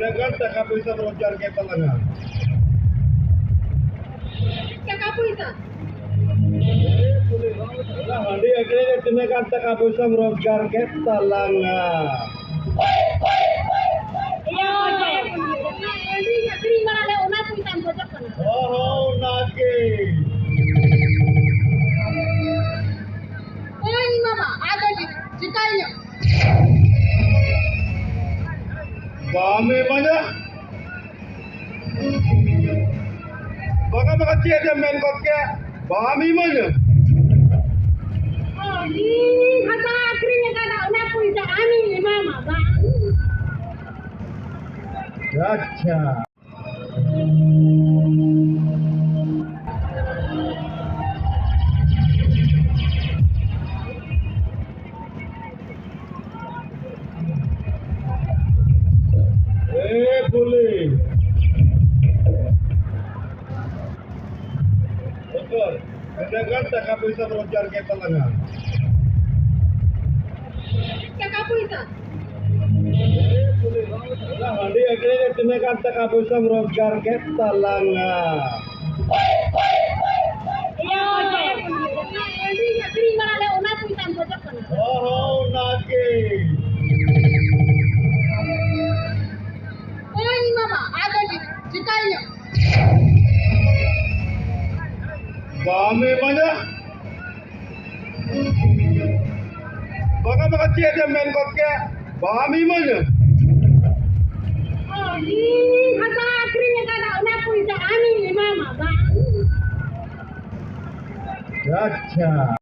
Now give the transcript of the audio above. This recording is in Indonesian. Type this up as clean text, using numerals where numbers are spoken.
Dengan tak bisa berojar ke telenga. Kakak puisa. Nah, mandi akhirnya dengan tak bisa berojar ke telenga. Iya, jadi terima ada umat puisa bocor kan. Oh, nake. Oh, ini mama ada di cikanya. Bame banyak. Baka cia dia main koknya. Bami mana? Oh, ini kata akhirnya kada umat puisa ani mama bang. Gotcha. Boleh. Betul. Dengan tak bisa berojar ke telenga. Kakak puisa. Nah, mandi akhirnya dengan tak bisa berojar ke telenga. Iya, jadi terima ada umat puisa bocor kan. Oh, nake. Oh, ini mama ada di cikanya. Bame banyak. Baka cia dia main koknya. Bami mana? Oh, ini kata akhirnya kada umat puisa ani mama bang. Gotcha.